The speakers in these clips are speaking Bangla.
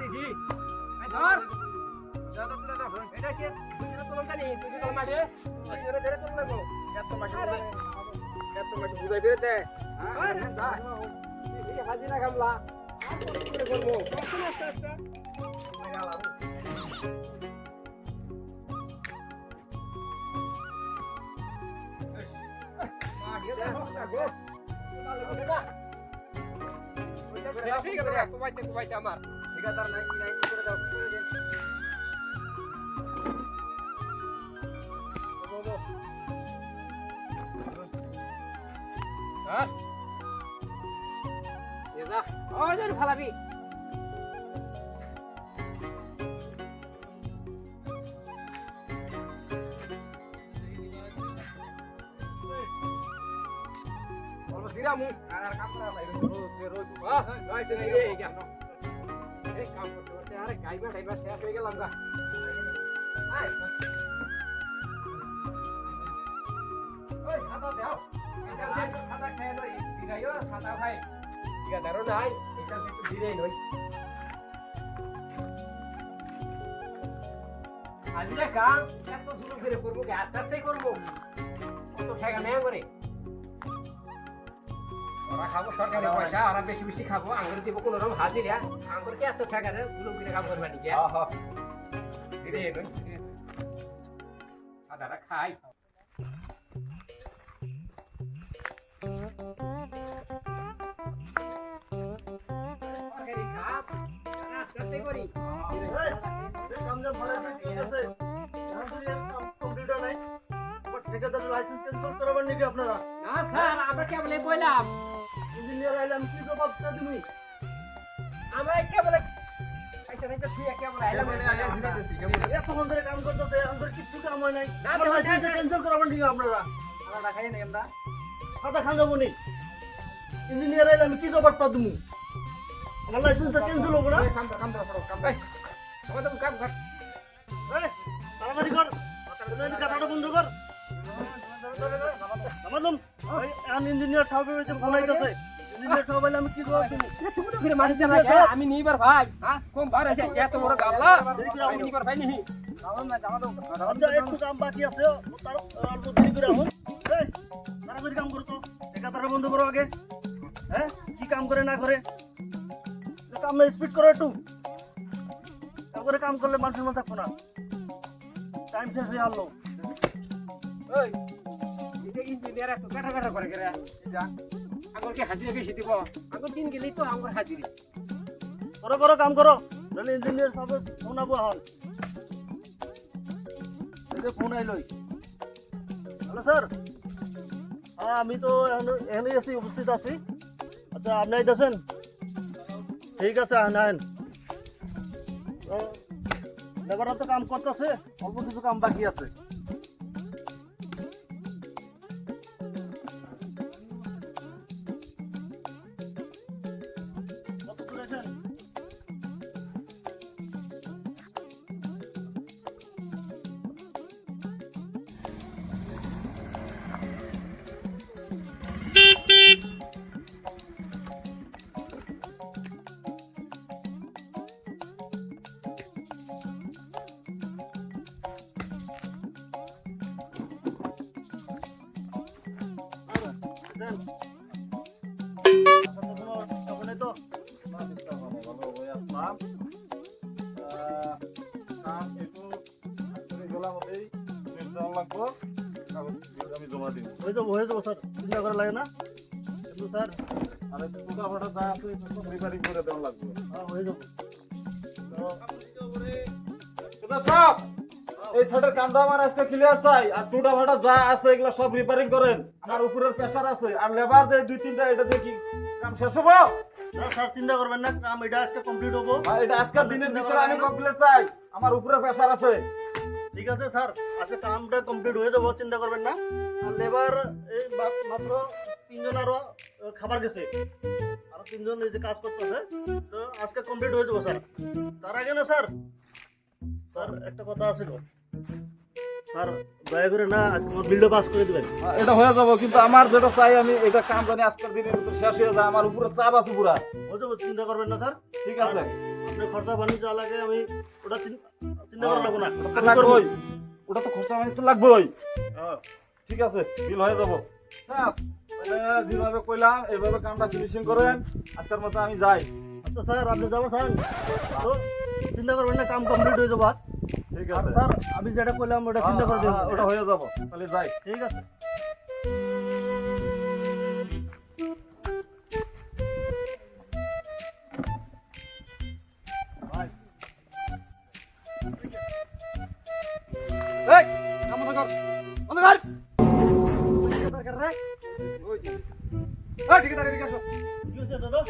দিছি এই ধর এটা কি তুই তোলন জানি তুই তোল মাঠে তুই ধরে তোল লাগো এত মাঠে বুঝাই বেরে দে এই হাজিরা গামলা কি করব আস্তে আস্তে লাগালাম মাঠে দেখো গো ঠিক আছে কুবাইতে আমার ঠিকাদার নাই করে দাও হ্যাঁ এদা ওই যে ফালাবি Tiramu, agar kamu apa itu? Terus, wah, itu ini kan. Kamu tuh, ada kaiba saya pegang langga. Oi, apa dia? Kata kayak doi, tiga yo, kata kai. Tiga taruh dai, ikan itu dire doi. Aja kan, এত শুরু করে করবো কি আস্তে আস্তে করবো কত টাকা নেয়া করে ওরা খাবো সরকারি পয়সা আর বেশি বেশি খাবো আঙ্গুর দিব কোন রকম হাজিরা আঙ্গুর কি এত টাকা রে গুলো কিনে কাম করবা নাকি ধীরে নই সাদারা খাই সরকারি খাব আস্তে করি কামটা ভালো ঠিক আছে কাম কমপ্লিট নাই বাট ঠিকাদার লাইসেন্স ক্যান্সেল করাবার নাকি আপনারা না স্যার আমরা কেবল বললাম ইঞ্জিনিয়ার আইলাম কি জবাবটা তুমি আমরা কেবল আচ্ছা তুই কেবল আইলাম এতক্ষণ ধরে কাম করতেছে আমাদের কিছু কাম হয় নাই না লাইসেন্স ক্যান্সেল করাবার নাকি আপনারা আমরা খাই নাই আমরা খাতা খান যাবো নি ইঞ্জিনিয়ার আইলাম কি জবাবটা তুমি আমার লাইসেন্সটা ক্যান্সেল হবো না আমাদের কাম কর তাড়াতাড়ি কর কাটাটা বন্ধ কর আমাদম আমি ইঞ্জিনিয়ার সাহেব হইতে ফোন আইতাছে ইঞ্জিনিয়ার সাহেব বলে আমি কি জবাব দেব তুমি ফিরে মাটিতে না আমি নিবার ভাই হ্যাঁ কোন বার এসে এত বড় গামলা আমি নিবার ভাই নিহি আচ্ছা একটু কাম বাকি আছে তার অল্প দেরি করে আহুন এই তাড়াতাড়ি কাম করো তো একাতারে বন্ধ করো আগে হ্যাঁ কি কাম করে না করে কাম স্পিড করো একটু তারপরে কাম করলে মানুষের মধ্যে থাকবো না টাইম শেষ হয়ে আলো ওই এটা ইঞ্জিনিয়ার এত কাটা করে গেরা যা আঙ্গুর কি হাজিরা বেশি দিব আঙ্গুর দিন গেলেই তো আঙ্গুর হাজিরি করো কাম করো নাহলে ইঞ্জিনিয়ার সব ফোন আবো হল এই যে ফোন আইলই হ্যালো স্যার হ্যাঁ আমি তো এখানেই আছি উপস্থিত আছি আচ্ছা আপনি আইতেছেন ঠিক আছে আনেন লেবাররা তো কাম করতেছে অল্প কিছু কাম বাকি আছে হয়ে যাবো স্যার চিন্তা করা লাগে না কিন্তু স্যার আরে টুকা ফাটা যা আছে সব রিপেয়ারিং করে দেওয়া লাগবে হ্যাঁ হয়ে যাবো সব এই সাইডের কামটা আমার আজকে ক্লিয়ার চাই আর টুটা ফাটা যা আছে এগুলা সব রিপেয়ারিং করেন আমার উপরের প্রেসার আছে আর লেবার যে দুই তিনটা এটা দিয়ে কি কাম শেষ হবে স্যার চিন্তা করবেন না কাম এটা আজকে কমপ্লিট হবো আর এটা আজকের দিনের ভিতরে আমি কমপ্লিট চাই আমার উপরে প্রেসার আছে ঠিক আছে স্যার আজকে কামটা কমপ্লিট হয়ে যাবো চিন্তা করবেন না আর লেবার এই মাত্র 3 জন আরো খাবার গেছে আর 3 জন এই যে কাজ করতেছে তো আজকে কমপ্লিট হয়ে যাবো স্যার তার আগে না স্যার একটা কথা ছিল স্যার দয়া করে না আজকে আমার বিলটা পাস করে দিবেন এটা হয়ে যাবো কিন্তু আমার যেটা চাই আমি এটা কাম জানি আজকের দিনের ভিতরে শেষ হয়ে যায় আমার উপরে চাপ আছে পুরা হয়ে যাবো চিন্তা করবেন না স্যার ঠিক আছে আপনার খরচা পানি যা লাগে আমি ওটা চিন্তা করা লাগবো না, ওটা তো আমি করবো। লাগবেই, ওটা তো খরচা মানে তো লাগবেই। হ্যাঁ। ঠিক আছে, বিল হয়ে যাবো। স্যার, তাহলে যেভাবে কইলাম এইভাবে কামটা ফিনিশিং করেন। আজকের মতো আমি যাই। আচ্ছা স্যার, আপনি যাবেন স্যার, তো চিন্তা করবেন না, কাম কমপ্লিট হয়ে যাবো। ঠিক আর আছে স্যার আমি যেটা কইলাম ওটা চিন্তা করে দেবেন। ওটা হয়ে যাবো, তাহলে যাই। ঠিক আছে। এই, কাম বন্ধ কর, বন্ধ কর। ওই যে। এই, ঠিকাদার, এদিকে আসো। কি হয়েছে দাদা?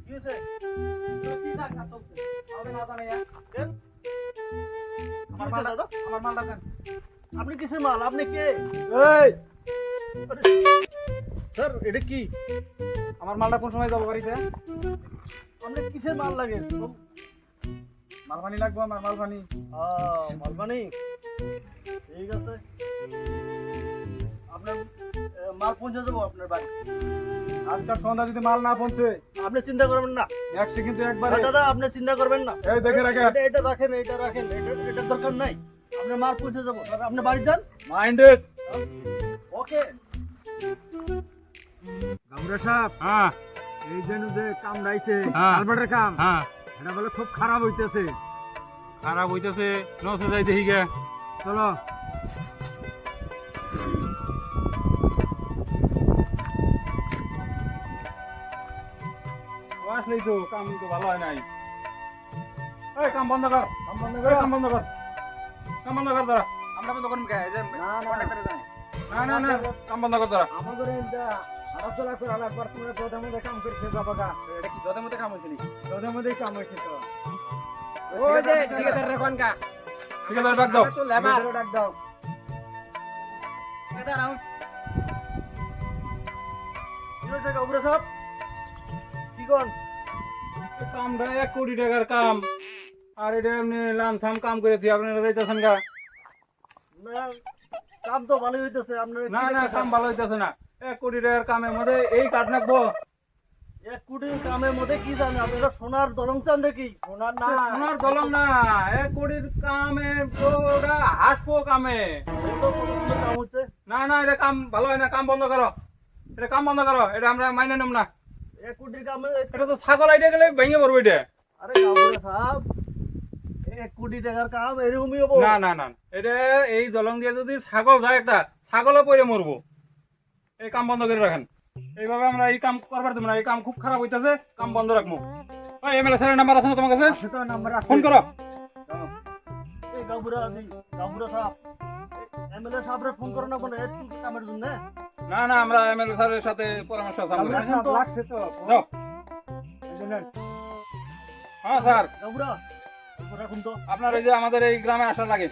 কি হয়েছে? আমাদের না জানে, হ্যাঁ? কেন? আমার কি হয়েছে মালটা, দাদা? আমার মালটা দেন। আপনি কিসের মাল? আপনি কে? এই, আরে, স্যার এটা কি? আমার মালটা কোন সময় যাবো বাড়িতে? আপনি কিসের মাল লাগে? মালপানি লাগবে, আমার মালপানি। মালবানি, ঠিক আছে। আপনার মাল পৌঁছে দেবো আপনার বাড়ি। আজকাল সন্ধ্যা যদি মাল না পৌঁছে, আপনি চিন্তা করবেন না একটি কিন্তু একবারে। দাদা, আপনি চিন্তা করবেন না। এই দেখে রাখেন। এটা রাখেন, এটা রাখেন, এটা দরকার নাই। আপনার মাল পৌঁছে দেবো। আপনি বাড়ি যান। মাইন্ডেড। ওকে। গামরা সাহেব, হ্যাঁ এই যে কাম রাইছে হ্যাঁ। কালভার্টের কাম, হ্যাঁ এটা বলে খুব খারাপ হইতেছে। খারাপ হইতেছে, নসে যাই দেখি গে। চলো। আসলেই তো কাম তো ভালো হয় নাই। এই কাম বন্ধ কর, কাম বন্ধ কর, কাম বন্ধ কর, কাম বন্ধ কর দাঁড়া। আমরা বন্ধ করুন কে? এই যে কন্ট্রাক্টরে যাই। না না না, কাম বন্ধ কর দাঁড়া। আমাদের এটা আরাচলা করে আলাদা তোমরা তোদের মধ্যে কাম করতে যাবো গা। এটা কি তোদের মধ্যে কাম হইছে নি? তোদের মধ্যেই কাম হইছে তো। ওই যে ঠিকাদার রেখন গা। ঠিক আছে, ডাক দাও। তো লেবার ডাক দাও। ঠিকাদার আউট। কি হয়েছে কাবুরা সাহেব? কি কোন? এই কামটা 1 কোটি টাকার কাম, আর এটা এমনি লামসাম কাম করেছি, আপনারা যাইতেছেন গা। না, কাম তো ভালোই হইতেছে। আপনার না না, কাম ভালো হইতেছে না। 1 কোটি টাকার কামের মধ্যে এই কাঠ নাকবো। 1 কোটি কামের মধ্যে কি জানেন? আপনারা সোনার দলং চান নাকি? ওনার না সোনার দলম না, 1 কোটির কামে তো ওটা হাসবো কামে। এই তো কত সুন্দর কাম হচ্ছে। না না, এটা কাম ভালো হয় না, কাম বন্ধ করো। এটা কাম বন্ধ করো, এটা আমরা মাইনে নেব না। 1 কোটির কামে এটা তো ছাগল আইডিয়া গেলে ভেঙে পড়বো এটা। আরে কাবুরা সাহেব, 1 কোটি টাকার কাম এরকমই হবো? না না না, এটা এই দলং দিয়ে যদি ছাগল যায় একটা, ছাগলও পড়ে মরবো। এই কাম বন্ধ করে রাখেন। এইভাবে আমরা এই কাম করবার দেবো না, এই কাম খুব খারাপ হইতেছে, কাম বন্ধ রাখবো। ওই এমএলএ স্যারের নাম্বার আছে না তোমার কাছে? আছে তো নাম্বার আছে। ফোন করো। এই কাবুরা সাহেব, এমএলএ সাহেবরে ফোন করো না কোনো কামের জন্য? না না, আমরা এমএলএ স্যারের সাথে পরামর্শ আছে আমাদের। গামরা সাহেব লাগছে তো। দাও। এই জন্য হ্যাঁ স্যার, কাবুরা রাখুন তো। আপনার এই যে আমাদের এই গ্রামে আসা লাগে,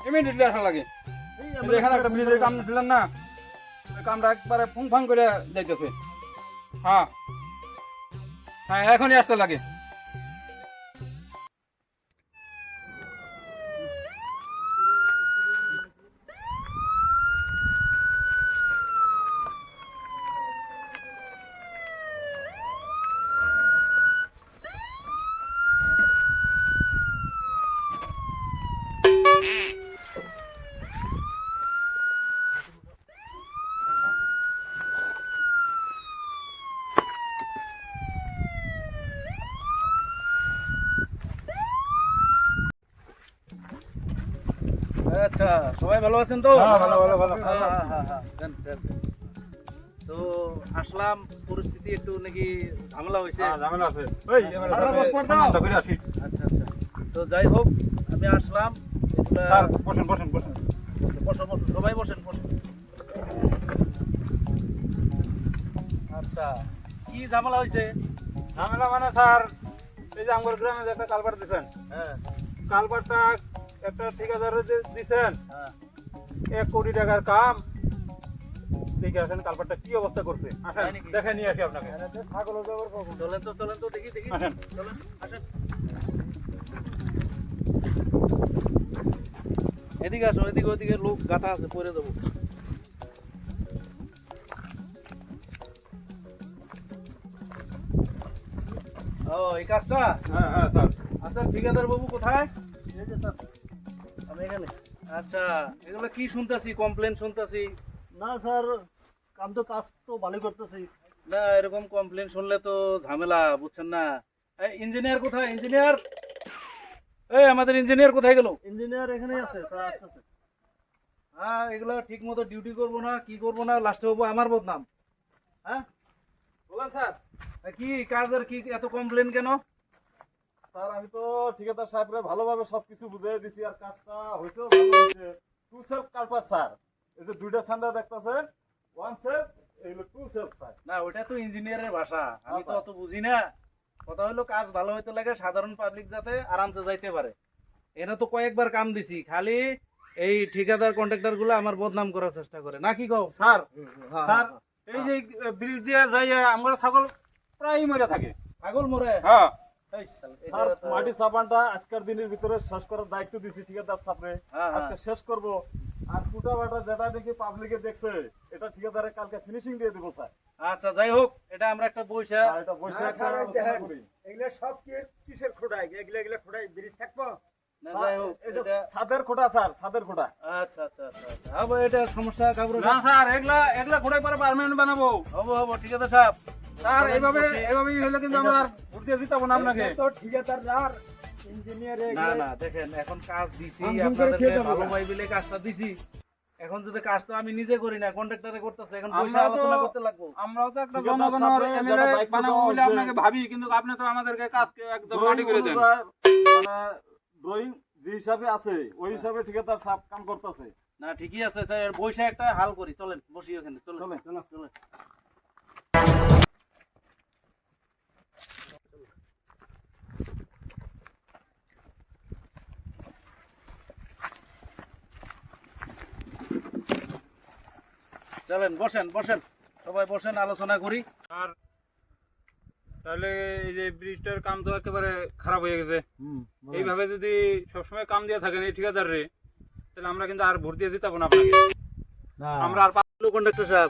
ইমিডিয়েটলি আসা লাগে। এই এই যে এখানে একটা ব্রিজের কাম দিলেন না, ওই কামটা একবারে ফুং ফাং করে যাইতেছে। হ্যাঁ হ্যাঁ, এখনই আসতে লাগে। আচ্ছা, সবাই ভালো আছেন তো? হ্যাঁ, ভালো, ভালো, ভালো। দেন। তো আসলাম, পরিস্থিতি একটু নাকি ঝামেলা হয়েছে। হ্যাঁ, ঝামেলা আছে। ওই এমএলএ আরে বস পড় দাও। সাথে করে আসি। আচ্ছা আচ্ছা, তো যাই হোক আমি আসলাম। এগুলা স্যার, বসেন বসেন বসেন। বসো বসো, সবাই বসেন বসেন। আচ্ছা, কি ঝামেলা হয়েছে? ঝামেলা মানে স্যার, এই যে আমার গ্রামে যে একটা কালভার্ট দিচ্ছেন, হ্যাঁ কালভার্টটা একটা ঠিকাদারে দিচ্ছেন, হ্যাঁ 1 কোটি টাকার কাম। দেখে আসেন কালভার্টটা কি অবস্থা করছে। আসেন তাই নাকি? দেখে নিয়ে আসি আপনাকে। চলেন তো দেখি দেখি, আসেন। চলেন আসেন। এদিকে আসো, এদিকে ওদিকে লোক গাথা আছে, পরে দেবো। ও এই কাজটা হ্যাঁ হ্যাঁ স্যার। আচ্ছা ঠিকাদার বাবু কোথায়? এই যে স্যার। আমি এখানে। আচ্ছা এগুলো কি শুনতাছি, কমপ্লেন শুনতাছি? না স্যার, কাজ তো ভালোই করতেছি। না এরকম কমপ্লেন শুনলে তো ঝামেলা, বুঝছেন না? ইঞ্জিনিয়ার কোথায়? ইঞ্জিনিয়ার, এই আমাদের ইঞ্জিনিয়ার কোথায় গেল? ইঞ্জিনিয়ার এখানেই আছে স্যার, আসতেছে। হ্যাঁ এগুলো ঠিক মতো ডিউটি করবো না, কি করবো না, লাস্টে হবো আমার বদনাম। হ্যাঁ বলেন স্যার। কি কাজের কি এত কমপ্লেন কেন? স্যার আমি তো ঠিকাদার সাহেবরে ভালোভাবে সবকিছু বুঝিয়ে দিছি, আর কাজটা হয়েছেও ভালো হয়েছে। টু সেলফ কালপাস স্যার। এই যে দুইটা সান্দা দেখতেছেন, ওয়ান সেলফ, এইগুলো টু সেলফ স্যার। না ওটা তো ইঞ্জিনিয়ারের ভাষা, আমি তো আচ্ছা। অত বুঝি না। কথা হলো কাজ ভালো হইতে লাগে, সাধারণ পাবলিক যাতে আরামসে যাইতে পারে। এনে তো কয়েকবার কাম দিছি, খালি এই ঠিকাদার কন্ট্রাক্টর গুলো আমার বদনাম করার চেষ্টা করে, না কি কও? স্যার হ্যাঁ, স্যার হ্যাঁ। এই যে ব্রিজ দিয়ে যাই আমরা ছাগল প্রায় মরে থাকে। পাগল মরে। হ্যাঁ এই শালা, এটা স্যার তো- মাটি চাপানটা আজকের দিনের ভিতরে শেষ করার দায়িত্ব দিছি ঠিকাদার সাহেবরে। হ্যাঁ, হ্যাঁ। আজকে শেষ করব। আর টুটা বাটা যেটা দেখি পাবলিকে দেখছে, এটা ঠিকাদারে কালকে ফিনিশিং দিয়ে দেবো স্যার। আচ্ছা যাই হোক, এটা আমরা একটা পয়সা। আর এটা বসে না, একটা স্যার, আলোচনা দেখেন। করি। এগুলো সব কিসের খোঁড়াই? এগুলো খোঁড়াই ব্রিজ থাকবো? না যাই হোক এটা এটা। ছাদের খোটা স্যার, ছাদের খোটা। আচ্ছা আচ্ছা আচ্ছা আচ্ছা, হবো এটা সমস্যা কাবর। না স্যার এগুলা এগুলা ঘোড়াই পরে পার্মানেন্ট বানাবো। হবো হবো ঠিকাদার সাহেব। স্যার এইভাবেই হলে কিন্তু আমরা আর ভর্তি দিতে পারবো না আপনাকে। তো ঠিকাদার আর ইঞ্জিনিয়ার না না দেখেন, এখন কাজ দিছি আমি ফোন করে আপনাদেরকে, খেয়ে যাবো ভালো না। ভাই বলে কাজটা দিছি। এখন যদি কাজটা আমি নিজে করি না, কন্ট্রাক্টরে করতেছে, এখন পয়সা আমরাও তো- আলোচনা করতে লাগবো। আমরাও তো একটা ঠিকাদার জনগণের সামনে এমএলএ যারা দায়িত্ব বানাবো দেওয়া বলে হয়েছে। আপনাকে ভাবি, কিন্তু আপনি তো আমাদেরকে কাজকে একদম মাটি করে দেন। মানে ড্রয়িং যে হিসাবে আছে ওই হিসাবে ঠিকাদার সাহেব কাম করতেছে। না ঠিকই আছে স্যার, বৈশা একটা হাল করি, চলেন বসি ওখানে, চলেন চলেন। চলেন চলেন। চলেন বসেন বসেন, সবাই বসেন, আলোচনা করি। আর তাহলে এই যে ব্রিজটার কাম তো একেবারে খারাপ হয়ে গেছে। এইভাবে যদি সবসময় কাম দিয়ে থাকেন এই ঠিকাদারে, তাহলে আমরা কিন্তু আর ভোট দিয়ে দিতে পারবো না আপনাকে। আমরা আর কন্ডাক্টর সাহেব,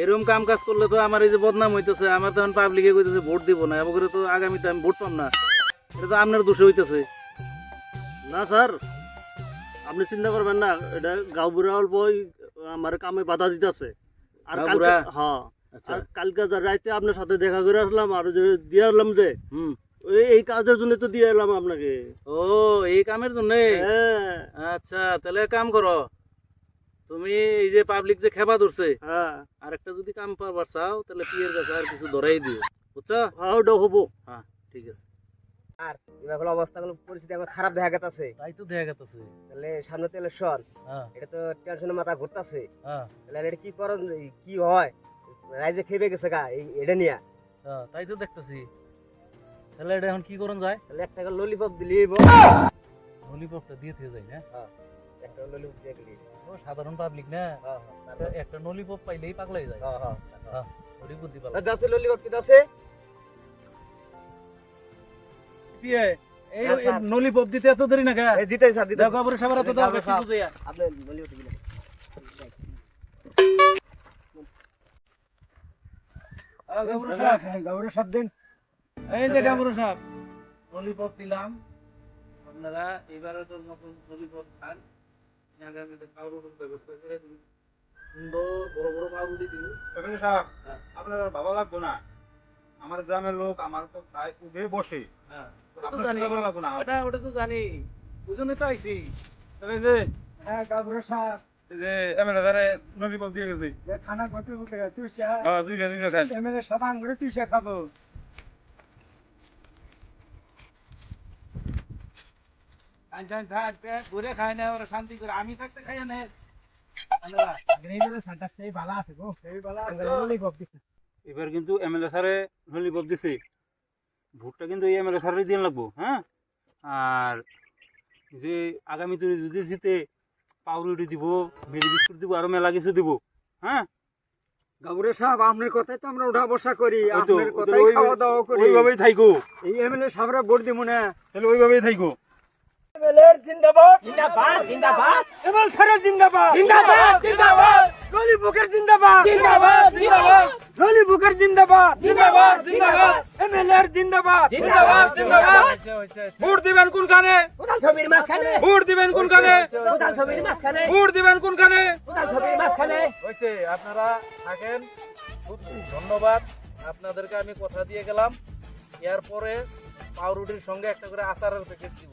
এরকম কাম কাজ করলে তো আমার এই যে বদনাম হইতেছে, আমার তখন পাবলিকে কইতেছে ভোট দিব না, এবং তো আগামীতে আমি ভোট পাম না, এটা তো আপনার দোষে হইতেছে। না স্যার, আপনি চিন্তা করবেন না, এটা গাঁওবুড়া অল্প আমার কামে বাধা দিতেছে। আর কালকে হ্যাঁ, আর কালকে রাইতে আপনার সাথে দেখা করে আসলাম, আর যে দিয়ে আসলাম যে এই কাজের জন্য তো দিয়ে এলাম আপনাকে। ও এই কামের জন্য? আচ্ছা তাহলে কাম করো, তুমি এই যে পাবলিক যে খেপা ধরছে, আর একটা যদি কাম পাবার চাও তাহলে পিয়ের কাছে আর কিছু ধরাই দিও, বুঝছো? হ্যাঁ ওটা হবো। হ্যাঁ ঠিক আছে। আর এবার অবস্থাগুলো পরিস্থিতি এখন খারাপ দেখা গেছে। তাই তো দেখা গেছে। তাহলে সামনে তো ইলেকশন, হ্যাঁ এটা তো টেনশনের মাথা ঘুরতেছে। হ্যাঁ তাহলে এটা কি করন, কি হয়? রাইজে খেপে গেছে গা এটা নিয়ে। হ্যাঁ, তাই তো দেখতেছি। তাহলে এটা এখন কি করুন যায়? তাহলে একটা ললিপপ দিলি, ললিপপটা দিয়ে থেকে যায় না? একটা ললিপপ দিয়ে গেলি। ও সাধারণ পাবলিক না, একটা ললিপপ পাইলেই পাগলাই যায়। হ্যাঁ ওরই বুদ্ধি পালা। দাসে ললিপপ কি দাসে? পিয়ে এই হ্যাঁ, স্যার। ললিপপ দিতে এত দেরি না কে? এই দিতে স্যার দিতে। দেখো পরে সবার এত দাও বেশি বুঝাইয়া। আপনি ললিপপ দিলেন। গাবুরা সাহেব দিন। এই যে গাবুরা সাহেব, ললিপপ দিলাম, আপনারা এবারে তো নতুন ললিপপ খান, আগামীতে পাউরুটির ব্যবস্থা করে দিন। সুন্দর বড় বড় পাউরুটি দিন। এমএলএ সাহেব, আপনার আর ভালো লাগতো না? আমার গ্রামের লোক আমার তো প্রায় উঠে বসে। হ্যাঁ আপনার চিন্তা করা লাগতো না। ওটা তো জানি, ওই জন্য তো আইছি। তাহলে এই যে হ্যাঁ গাবুরা সাহেব, এই যে এমএলএ ধারে ললিপপ দিয়ে গেছে। খানা কত উঠে গেছে? হ্যাঁ দুইটা খান। এমএলএ সাদা আঙ্গুরে চুষে খাবো। ঘুরে খায় না, ওরা শান্তি করে, আমি থাকতে খাই না। এবার কিন্তু এমএলএ স্যারে ললিপপ দিছে, ভোটটা কিন্তু এই এমএলএ স্যারের দিয়ে লাগবো। হ্যাঁ, আর যে আগামীতে যদি জিতে পাউরুটি দিব, মেরি বিস্কুট দিব, আরো মেলা কিছু দিব। হ্যাঁ গাবুরা সাহেব, আপনার কথাই তো আমরা উঠা বসা করি, ওই তো, আপনার কথাই খাওয়া দাওয়া করি। ওইভাবেই থাইকো, এই এমএলএ সাহেবরা ভোট দিব না। তাহলে ওইভাবেই থাইকো। এমএলএ জিন্দাবাদ, জিন্দাবাদ, জিন্দাবাদ। এমএলএ সাহেব জিন্দাবাদ, জিন্দাবাদ, জিন্দাবাদ। ললিপকের জিন্দাবাদ জিন্দাবাদ জিন্দাবাদ ললিপকের জিন্দাবাদ জিন্দাবাদ জিন্দাবাদ এমএলএর জিন্দাবাদ জিন্দাবাদ জিন্দাবাদ ভোট দিবেন কোনখানে উদাল ছবির মাঝখানে ভোট দিবেন কোনখানে উদাল ছবির মাঝখানে ভোট দিবেন কোনখানে উদাল ছবির মাঝখানে হয়েছে, আপনারা থাকেন। খুব ধন্যবাদ আপনাদেরকে, আমি কথা দিয়ে গেলাম এরপরে পাউরুটির সঙ্গে একটা করে আচারের প্যাকেট দিব,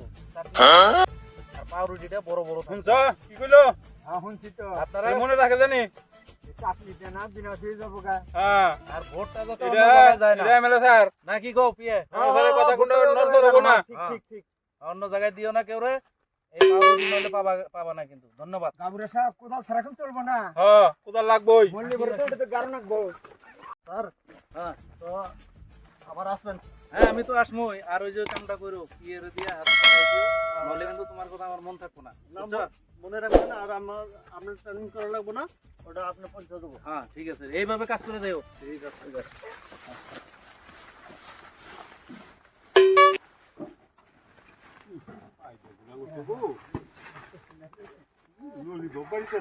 আর পাউরুটিটা বড় বড় থাকবে। শুনছ কি কইলো শুনছি তো আপনারা এই মনে রাখে জানি চাকরিতে না বিনা দিয়ে যাবো গা হ্যাঁ আর ভোটটা যাতে অন্য এটা জায়গায় যায় না, এটা এমএলএ স্যার নাকি গো পিয়ে স্যারের কথা কোনটা নজর হবো না ঠিক অন্য জায়গায় দিও না কেউ রে, এই পাউরুটি নইলে পাবা না কিন্তু। ধন্যবাদ। গাবুরা সাহেব কোথাও সারাক্ষণ চলবো না হ্যাঁ কোথায় লাগবোই মল্লি বড় তো গারো নাকবো স্যার হ্যাঁ তো আবার আসবেন। হ্যাঁ আমি তো আসমই, আর ওই যে কামটা করো পিয়ের দিয়ে হাত পাড়াই দিও, নইলে কিন্তু তোমার কথা আমার মন থাকবো না, না, বুঝছো? মনে রাখবেন, আর আপনার ট্রেনিং করা লাগবে না, ওটা আপনি পৌঁছে দেবো। হ্যাঁ ঠিক আছে, এইভাবে কাজ করে যাও। ঠিক আছে, ঠিক আছে। ললিপপ বাড়িতে